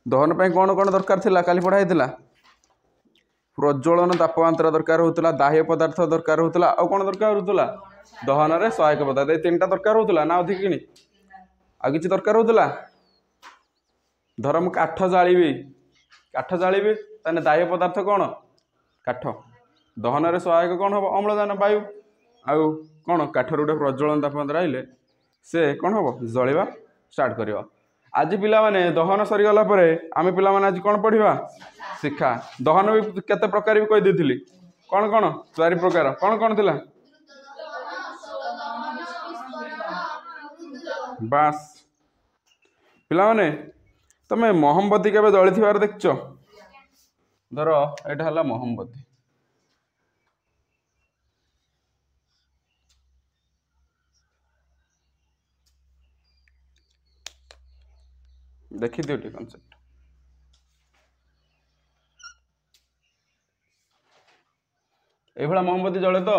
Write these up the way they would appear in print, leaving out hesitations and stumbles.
दहन पे कौन कौन दरकार थिला काली पढ़ाई थिला प्रज्वलन तापमात्रा दरकार होता दाह्य पदार्थ दरकार होता आ कौन दरकार होता दहन में सहायक पदार्थ ये तीन दरकार होता ना अधिक कि आ कि दरकार होता धर मु काठ जाली ताने दाह्य पदार्थ कौन काठ दहन में सहायक कौन हम अम्लजान वायु आउ कौन काठर गोटे प्रज्वलन तापमात्रा आइले से कौन हम जलिबा स्टार्ट कर आज पिला माने दहन सरीगला आम पिला माने आज कौन पढ़ा शिक्षा दहन भी केते प्रकार भी कही देथिली कौन कौन 4 प्रकार कौन कौन थिला बास पिला माने तमे मोहम्बती केबे जली थिबार देखछो धर एटा हला मोहम्बती देखी दियो टी कॉन्सेप्ट ए भला मोमबत्ती जले तो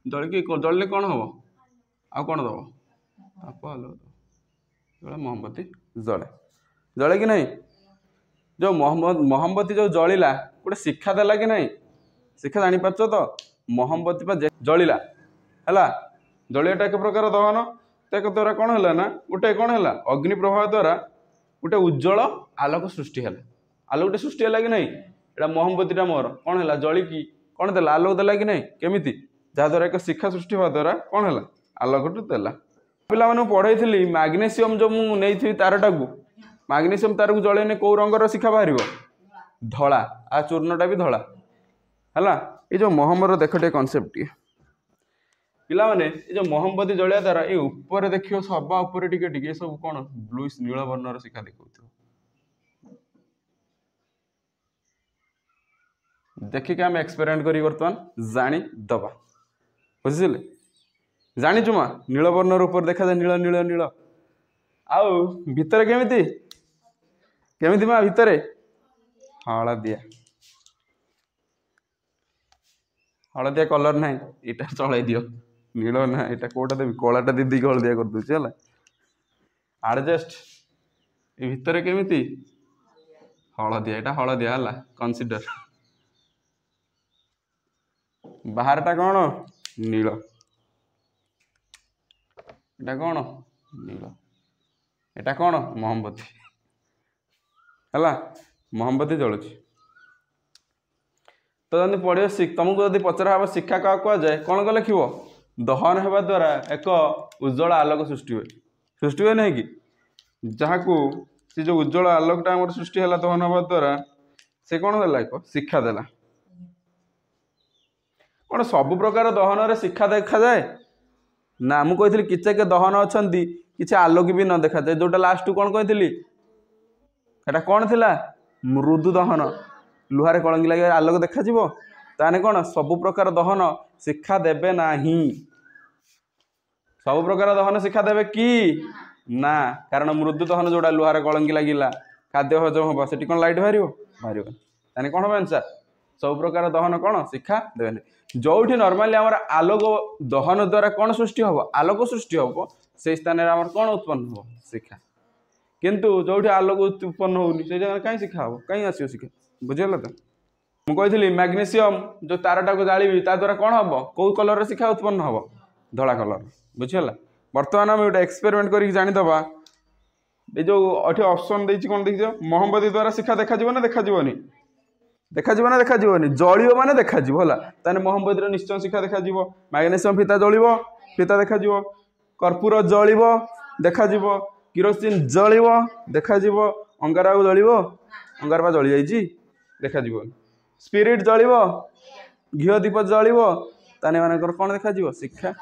जलले कौन हम आ कौन दब ताप आलो मोमबत्ती जले जले कि नहीं जो मोहम्बती जो जलिला गोटे शिक्षा देला कि नहीं शिक्षा जानी पारछ तो मोहम्बती पर जलिला हैला जलियाटा एक प्रकार दहन ताक द्वारा कौन है ना गोटे कौन है अग्नि प्रभाव द्वारा गोटे उज्जवल आलोक सृष्टि है आलोक सृष्टि है कि नहीं एटा मोहम्बतीटा मोर कौन है जलिकी कौन देला आलोक देला कि नहीं केमिति जहाद्वारा एक शिक्षा सृष्टि हवा द्वारा कौन है आलोक देला पिला मानू पढ़ाई थी मैग्नेशियम जो मुझे नहीं तारटा को मैग्नेशियम तार को जलैने कौ रंगर शिखा बाहर धला आ चूर्णटा भी धला है ये जो मोहम्मर देख टे कनसेप्ट पिला माने जो मोहम्बती जलिया द्वारा ये ऊपर देखियो सभा ऊपर टिके टिके सब कौन ब्लू नील वर्णर शिखा देखो देखिए आम एक्सपेरिमेंट करी बर्तमान जानी दबा बुझिले जानी चुमा नील वर्णर ऊपर देखा जाए नील नील नील आउ भितर केमिति केमिति मा भितर हलदिया कलर ना इटा चल दियो नील ना यहाँ कौटा देवी कलाटा दीदी हलदिया कर दूसरी है आडजस्ट ये भितर केमिति हलदिया यहाँ हलदिया है कनसीडर बाहरटा कौन नील एटा कौन नील एटा कौन मोहम्बती है मोहम्बती जलुची तो जब पढ़ो तुमको जब पचरा हम शिक्षा क्या कहुए कौन कले लिख दहन होगा द्वारा एक उज्जवल आलोक सृष्टि हुए नहीं कि जहाँ को सी जो उज्जवल आलोकटा आम सृष्टि है दहन होगा द्वारा से कौन देला एक शिक्षा देला कौन सब प्रकार दहन रे शिक्षा देखा जाए ना मुझे किचे के दहन अच्छा किसी आलोक भी न देखा जाए जोटा लास्ट कौन कही कौन थिला मृदु दहन लुहारे कलंगी लगे आलोक देखा ताने कौन सब प्रकार दहन शिक्षा देबे नाही सब प्रकार दहन शिक्षा देबे कि ना कारण मृदु दहन जोड़ा लुहारे कलंगी लगिला खाद्य हजम हम से कौन लाइट बाहर ताने कौन हम आंसर सब प्रकार दहन कौन शिक्षा देवे जो नॉर्मली आम आलोक दहन द्वारा कौन सृष्टि हम आलोक सृष्टि हम से स्थान में कौन उत्पन्न हो शिक्षा किंतु जो आलोक उत्पन्न होनी से जगह कहीं शिक्षा हम कहीं आसो शिक्षा बुझेगा तो मुझे मैग्नेशियम जो तारटा को जाली द्वारा कौन हम कौ कलर शिक्षा उत्पन्न हम धला कलर बुझीगला बर्तमान आम गोटे एक्सपेरिमेंट कर जानीदबा ये जो अठी ऑप्शन देछि कौन देखियो मोहम्बती द्वारा शिक्षा देखा ना देखा ना देखा जलियो माने देखा होला ताने मोहम्बती निश्चय शिक्षा देखा मैग्नेशियम फीता जलिबो फीता देखा कर्पूर जलिबो देखा किरोसिन जलिबो देखा अंगारा जलिबो अंगारपा जली जाइछि देखा स्पिरिट जलिबो घिओ दीप जलिबो ताने मानकर कौन देखा शिक्षा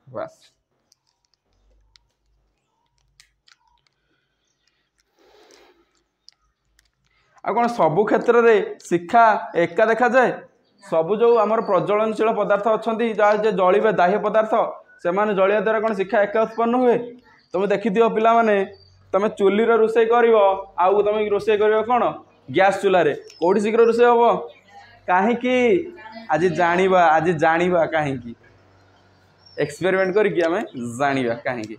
बस आ कौन सबु क्षेत्र में शिक्षा एका देखा जाए सबु जो आमर प्रज्वलनशील पदार्थ अच्छा जहाँ जलिबे दाह्य पदार्थ से जलिया द्वारा कौन शिक्षा एका उत्पन्न हुए तुम देखी दियो पिला माने तुम चुली रोषे कर तुम रोषे कर कौन गैस चूल्हा कौटी शीघ्र रोषे हम कहीं आज जानिबा कहीं एक्सपेरिमेंट करके आम जानिबा कहीं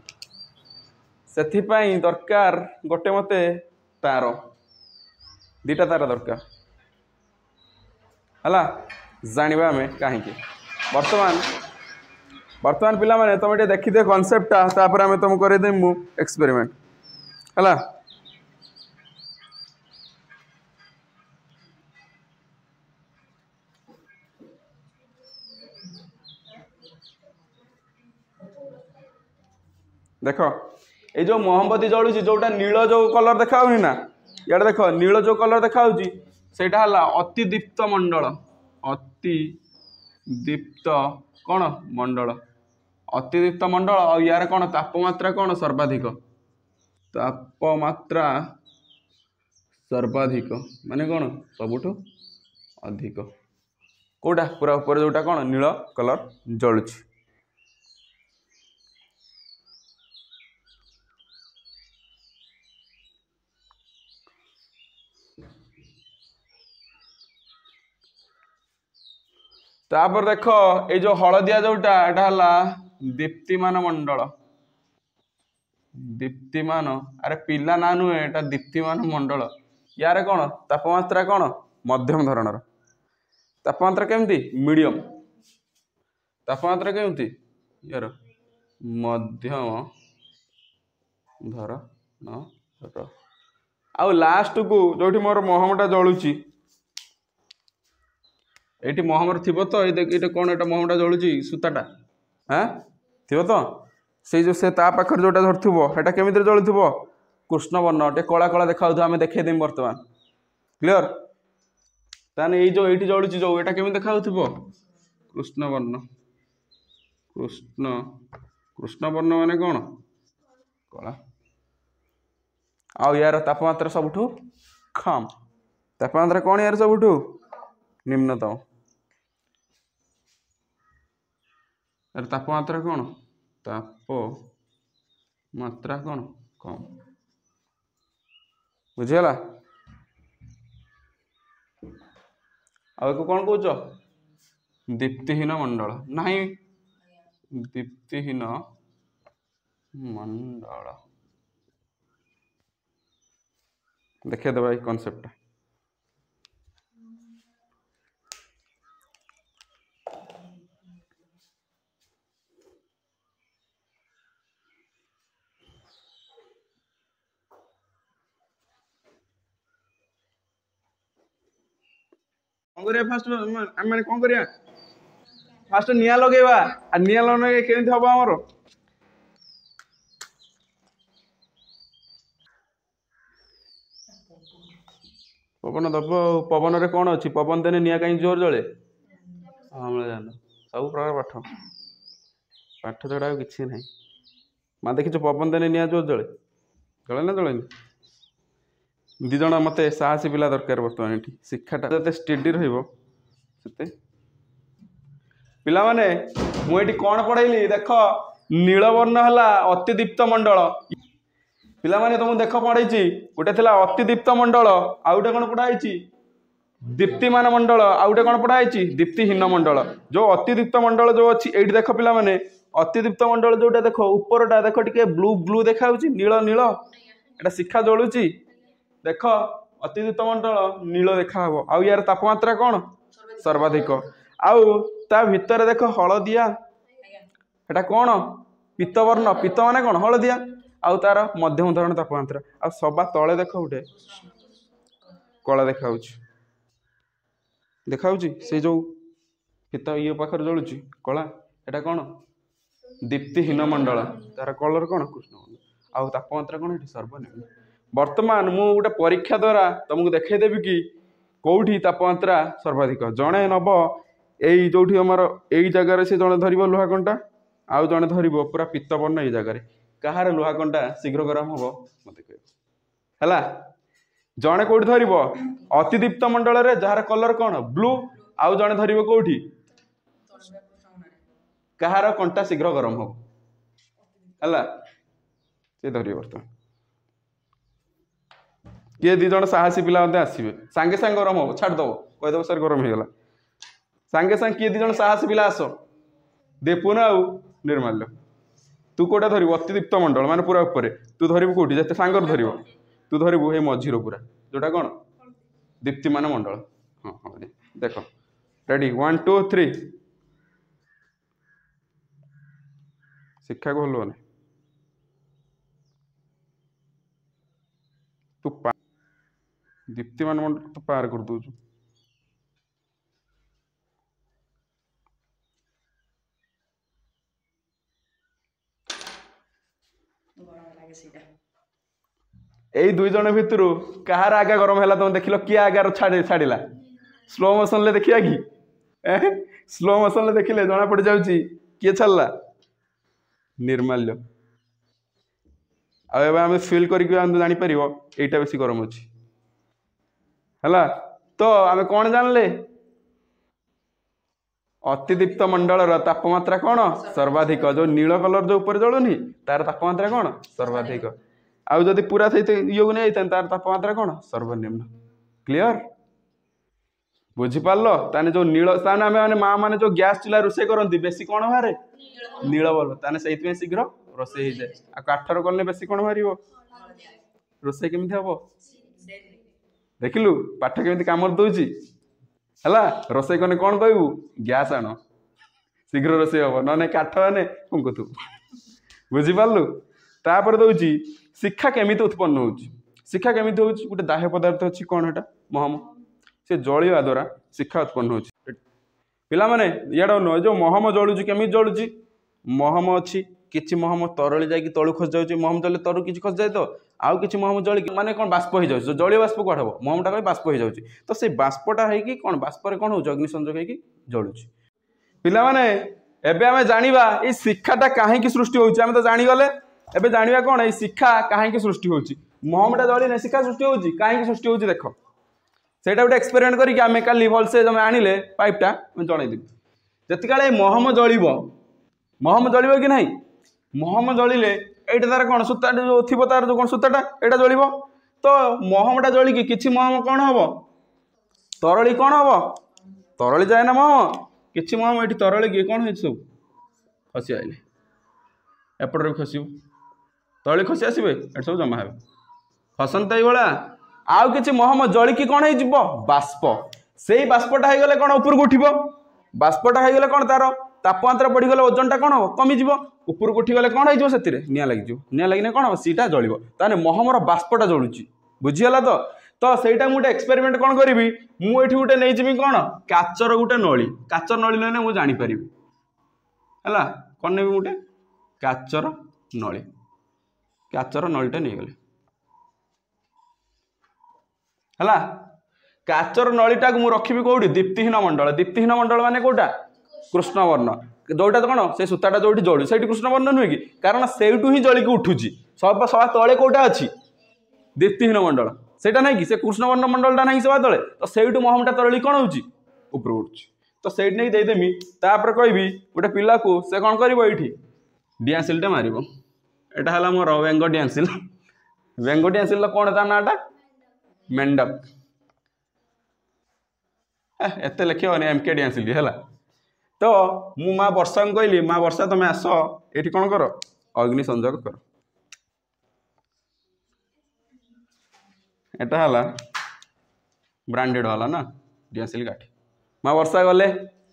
से दरकार गोटे मते तार दुईटा तार दरकार है जाना आम कहीं बर्तमान बर्तमान पिला माने तुम ये देखी दे कनसेप्टा तापर आम तुम करदेमु एक्सपेरिमेंट है देख ये जो मोहम्मती जलुची जोटा नील जो कलर देखा ना इे देख नील जो कलर देखा सेटा है अति दीप्त मंडल अति दीप्त कौन मंडल अति दीप्त मंडल और यार कौन तापमात्रा कौन सर्वाधिक तापमात्रा सर्वाधिक माने कौन सबुठ अधिक कोटा पूरा ऊपर जोटा कौन नील कलर जलुची तापर देख ये जो हलदिया जोटा एटा हला दीप्तिमान मंडल दीप्तिमान अरे पिला ना नुहे एटा दीप्तिमान मंडल यार कौन तापमात्रा कौन मध्यम धरणर तापमात्रा केमती मीडियम तापमात्रा केमती यार मध्यम धरणर आउ लास्ट को जोठी मोर महमटा जलुची ये महमर थी तो ये कौन एटा महमटा जलुची सूताटा हाँ थी तो से जो से पाखर जोटा धरथिबो हेटा केमिति जलुथिबो कृष्ण वर्ण टे कला कला देखा आम देखे देम बर्तमान क्लियर ताने ये जो ये जलुची जो एटा केमिति देखा कृष्ण वर्ण कृष्ण वर्ण माने कौन कला आउ यार तापमात्रा सबुठू कम तापमात्रा कौन यार सबुठू निम्नतम यार तापमात्रा कौन तापमात्रा कौन कम बुझीगला आउ कौन कौच दीप्तिहीन मंडल नहीं दीप्तिहीन मंडल देखे दबा ये कॉन्सेप्ट फास्ट मैंने कौन करिया फास्ट निया लगेवा आ निया लगे केमती हम आमर पवन दब पवन रे कौन अच्छी पवन देने निया कहीं जोर जले अम्लजान सब प्रकार पाठ पाठ छड़ा किसी ना माँ देखी पवन देने निया जोर जले जले ना जले दिज मत साहसी पिला दरकार बर्तमान ये शिक्षाटा जो स्टेडी रते पिला माने मुझे कौन पढ़ाई देख नीलवर्ण है अति दीप्त मंडल पिला माने तुम देख पढ़ाई गोटे थी अति दीप्त मंडल आउ गोटे कौन पढ़ाई दीप्तिमान मंडल आउ गोटे कौन पढ़ाई दीप्तिहीन मंडल जो अति दीप्त मंडल जो अच्छी ये देख पिला माने अति दीप्त मंडल जोटा देख उपरटा देख टे ब्लू ब्लू देखा नील नील एटा शिखा जलुची देख अति दीप्त मंडल नील देखा आउ यार तापमात्रा कौन सर्वाधिक आउ ता भितर देख हलदिया एटा कौन पीतवर्ण पीत माने कौन हलदिया आउ तार मध्यम धरण तापमात्रा आ सबा तले देख उठे कला देखा से जो पीत ये पाखर जलुची कला एटा कौन दीप्तिहीन मंडल तार कलर कौन कृष्ण आउ तापमात्रा कौन ये सर्वनिम्न वर्तमान मु गोटे परीक्षा द्वारा तुमको देखदेवी कि कौटी तापमात्रा सर्वाधिक जड़े नब यही जो यही जगार से जड़े धर लुहा कंटा आउ जड़े धर पूरा पीतवर्ण ये जगार कहार लुहा कंटा शीघ्र गरम हम मत है जड़े कौटी धर अति दीप्त मंडल रे जार कलर कौन ब्लू आउ जड़े धर कौटी कहार कंटा शीघ्र गरम हम है से धर बर्तमान किए दी जन साहसी पिला आसवे सांगे सांगे गरम हम छाड़देव कहीदेव सर गरम हो गला सांगे सांगे किए दी जन साहसी पिला आस देपुन आउ निर्माल्य तू कौटा धरु अति दीप्त मंडल माने पूरा ऊपर तू धरबू कौटी जिते सांगर धर तू धरबू हे मझीर पूरा जोटा कौन दीप्तिमान मंडल। हाँ हाँ देख रेडी 1 2 3 शिक्षा को हल तू दीप्तिमान मंडल तू पार कर दू यही दुई जन भितर कहार आगा गरम है तुम देख किए आगार छाड़ा स्लो मोशन ले देखिया कि स्लो मोशन ले देखिले जना पड़ जाऊँगी किए छाड़ा निर्माल्य आम फिल कर जापर यहीटा बेसी गरम अच्छी है तो आम कौन जानले अतिदीप्त मंडल तापमात्रा कौन सर्वाधिक जो नील कलर जो ऊपर जलुनी तार तापमात्रा कौन सर्वाधिक आउ जदि पूरा थे ये नहीं तार तापमात्रा कौन सर्वनिम्न क्लियर बुझीपार ताने जो नील ताने आम मैंने माँ मैंने जो गैस चूल्हा रोषे करती बेसी कौन बाहर नील बल ताने से शीघ्र रोषे हो जाए आ काठर कले बेसी कौन बाहर रोषे केमी हम देखिलु पाठ केमी कम दौची है रोषे कने कौन कहू गैस आण शीघ्र रोषे हम ना काठ आने फुंकुथु बुझीपारू तापर दौची शिक्षा केमिति उत्पन्न होची शिक्षा केमिति होची गोटे दाह्य पदार्थ अच्छी कौन है महम से जलिया द्वारा शिक्षा उत्पन्न होची पिला माने याडा न जो महम जलुची केमिति जलुची महम अच्छी किछि महम तरली जाई तळु खस जाउची महम जले तळु किछि खस जाय तो आउ किछि महम जली माने कोन बाष्प हो जाउची जलिय बाष्प कोड हबो महमटा कहि बाष्प हो जाउची तो से बाष्पटा है कि कोन बाष्प रे कोन हो अग्नि संयोग है कि जलुची पिला माने एबे हमें जानिबा ए शिक्षाटा काहे कि सृष्टि होउची हम तो जानि गले एबे जानिबा कोन ए शिक्षा काहे कि सृष्टि होउची महमटा जली ने शिक्षा सृष्टि होउची काहे कि सृष्टि होउची देखो सेटा गोटे एक्सपेरिमेंट करिक आमे काली भलसे जमे आनिले पाइपटा मैं जणाई देबी जति काले महम जलिबो कि नहीं महम जलिले एटा तार कोन सूता जो थिबो तार जो कोन सूताटा एटा जलिबो तो महमटा जलिकी किछि महम कोन हबो तरली कोन हबो तरली जाय ना महम किछि महम एठी तरली की कोन होई सब खसी आइले एपटर खसिबो तरली खसी आसीबे एट सब जमा हेबे खसंता भला आउ किछि महम जलिकी कोन होई जिवो बाष्प सेही बाष्पटा हे गले कोन ऊपर को उठिबो बाष्पटा हे गले कोन तार तापमात्रा बढ़ी गले ओजनटा कोन हो कमी जिवो ऊपर को उठी गले कोन होई जिवो सेतिरे निया लागि जिवो निया लागिने कोन हो सीटा जलिबो ताने महमर बाष्पटा जळुची बुझियला तो सेटा मुटे एक्सपेरिमेंट कोन करिवि मु एठी गुटे नै जिवि कोन काचर गुटे नळी काचर नळी लने मु जानि परिबि हला कोन नेबि मुटे काचर नळीटा नै गले हला काचर नळीटा मु रखिबि कोउडी दीप्तिहीन मंडल माने कोटा कृष्णवर्ण जोटा तो कौन से सूताटा जो जलु से कृष्णवर्ण नुहे कि कारण सेठू ही जलिक उठुची सब सभा तले कौटा अच्छी दीप्तिहीन मंडल सेटा नहीं कि से कृष्णवर्ण मंडलटा नहीं सभा तले तो सेठू महमटा तरली कौन होची ऊपर उठुची तो सेठ नहीं देदेमी तापर कहबी गोटे पिला को से कौन करिवो एठी डियांसिलटा मारिबो एटा हला मोर व्यंग डियांसिल कौन ता नाटा मेंढक एते लिखियोनी एमके डियांसिल है तो मु माँ वर्षा को कहली माँ वर्षा तुम्हें आस ये कौन कर अग्नि संयोग कर एटा हला ब्रांडेड वाला ना डियांसिल काठी माँ वर्षा गले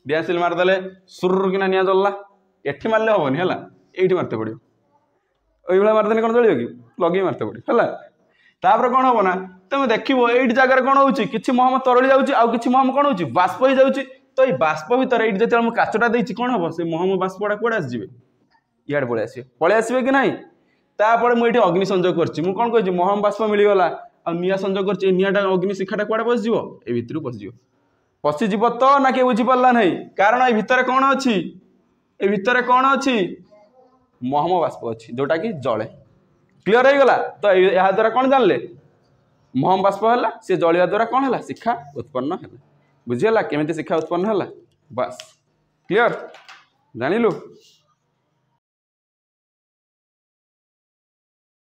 डियांसिल मारदेले सुर किना निया जल्ला एठी मारले हेनी है ये मारते पड़ो ये मारदेने कौन जलियो कि लगे मारते पड़ो है तापर कौन हम ना तुम देखो ये जगार कौन हो महम तरली जाऊँगी आउ कि महम कौन हो बाष्प हो जाऊँगी तो ये बाष्प भितर ये जो मुझे काचटा देती कौन हम से महम बाष्पटा कौड़े आसवे इे पलि आसवे कि ना तापर मुझे अग्नि संयोग कर कौन कह महम बाष्प मिलगला आ निआ संयोग कर निआटा अग्नि शिखाटा कौड़े पशिज ये भितर पशिज तो ना किए बुझीपारा ना कारण ये भितर कौन अच्छी ये भितर कौन अच्छी महम बाष्प अच्छी जोटा कि जले क्लीयर हो गला तो यह द्वारा कौन जानले महम बाष्प है सी जलिया द्वारा कौन है शिक्षा उत्पन्न है बुझीगला केमी शिक्षा उत्पन्न है बस क्लीयर जानिलु।